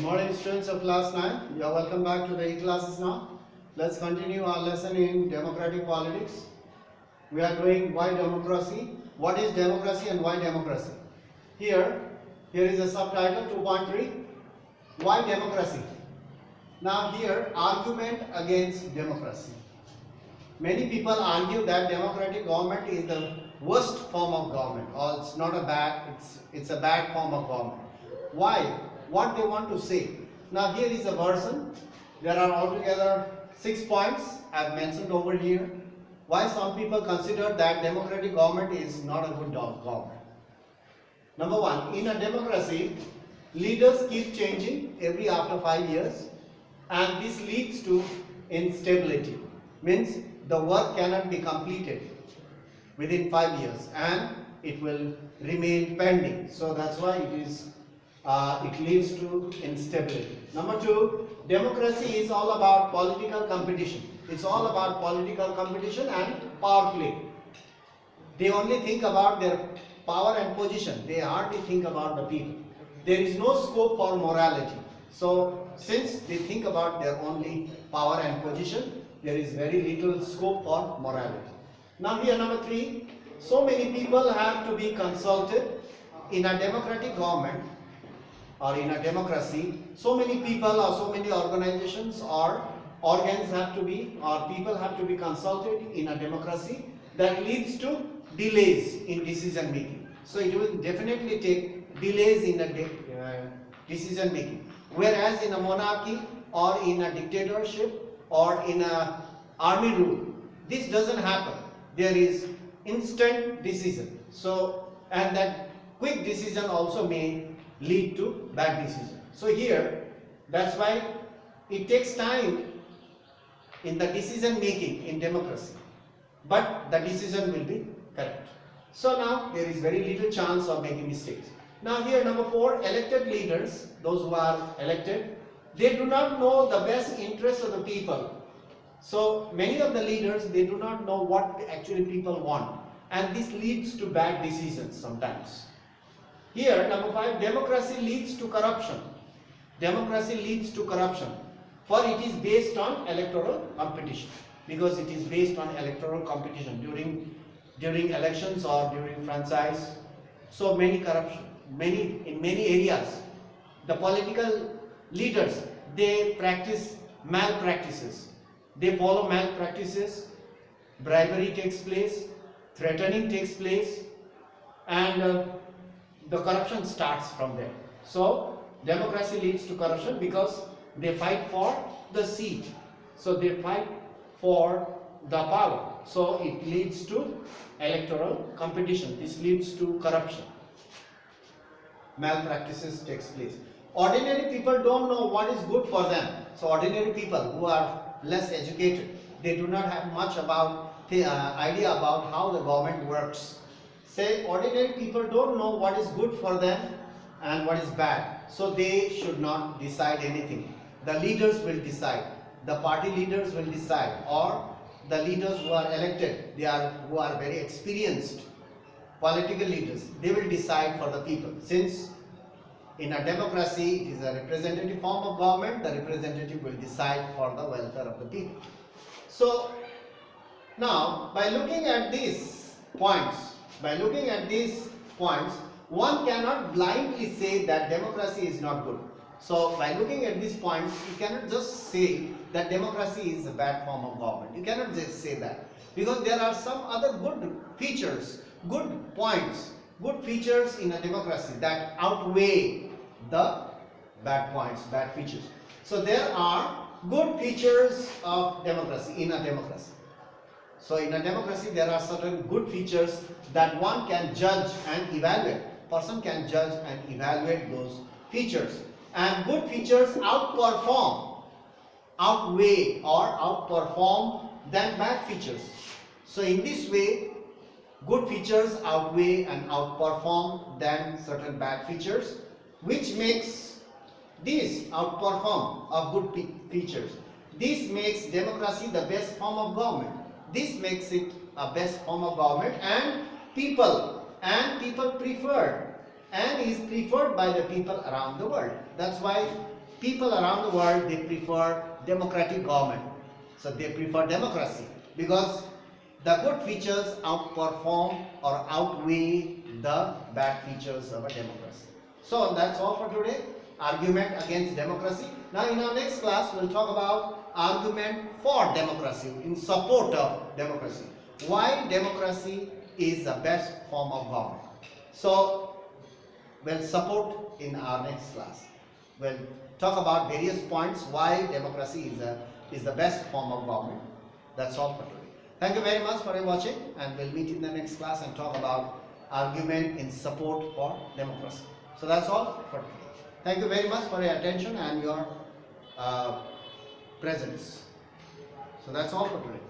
Good morning, students of class 9. You are welcome back to the e-classes now. Let's continue our lesson in democratic politics. We are doing why democracy, what is democracy and why democracy. Here is a subtitle 2.3, why democracy. Now here, argument against democracy. Many people argue that democratic government is the worst form of government, or it's not a bad, it's a bad form of government. Why? What they want to say. Now here is a version. There are altogether 6 points I have mentioned over here. Why some people consider that democratic government is not a good government. Number 1, in a democracy, leaders keep changing every after 5 years, and this leads to instability. Means the work cannot be completed within 5 years and it will remain pending. So that's why it leads to instability. Number 2, democracy is all about political competition. It's all about political competition and power play. They only think about their power and position. They hardly think about the people. There is no scope for morality. So since they think about their only power and position, there is very little scope for morality. Now here number 3, so many people have to be consulted. In a democratic government or in a democracy, so many people or so many organizations or organs have to be, or people have to be consulted in a democracy. That leads to delays in decision making. So it will definitely take delays in the decision making. Whereas in a monarchy or in a dictatorship or in a army rule, this doesn't happen. There is instant decision. So, and that quick decision also may lead to bad decision. So here, that's why it takes time in the decision making in democracy, but the decision will be correct. So now there is very little chance of making mistakes. Now here number 4, elected leaders, those who are elected, they do not know the best interests of the people. So many of the leaders, they do not know what actually people want, and this leads to bad decisions sometimes. Here number 5, democracy leads to corruption. Democracy leads to corruption, for it is based on electoral competition, because it is based on electoral competition during elections or during franchise. So many corruption, in many areas. The political leaders, they practice malpractices. They follow malpractices, bribery takes place, threatening takes place, and the corruption starts from there. So democracy leads to corruption because they fight for the seat. So they fight for the power. So it leads to electoral competition. This leads to corruption. Malpractices takes place. Ordinary people don't know what is good for them. So ordinary people who are less educated, they do not have much about the idea about how the government works. Say ordinary people don't know what is good for them and what is bad. So they should not decide anything. The leaders will decide. The party leaders will decide, or the leaders who are elected, who are very experienced political leaders, they will decide for the people. Since in a democracy it is a representative form of government, the representative will decide for the welfare of the people. So now by looking at these points, one cannot blindly say that democracy is not good. So by looking at these points, you cannot just say that democracy is a bad form of government. You cannot just say that, because there are some other good features, good points, good features in a democracy that outweigh the bad points, bad features. So there are good features of democracy in a democracy. So in a democracy there are certain good features that one can judge and evaluate. Person can judge and evaluate those features. And good features outweigh or outperform than bad features. So in this way, good features outweigh and outperform than certain bad features, which makes this outperform of good features. This makes democracy the best form of government. This makes it a best form of government, and people preferred, and is preferred by the people around the world. That's why people around the world, they prefer democratic government. So they prefer democracy because the good features outperform or outweigh the bad features of a democracy. So that's all for today. Argument against democracy. Now in our next class, we'll talk about argument for democracy, in support of democracy. Why democracy is the best form of government. So we'll support in our next class. We'll talk about various points why democracy is the best form of government. That's all for today. Thank you very much for watching, and we'll meet in the next class and talk about argument in support for democracy. So that's all for today. Thank you very much for your attention and your presence. So that's all for today.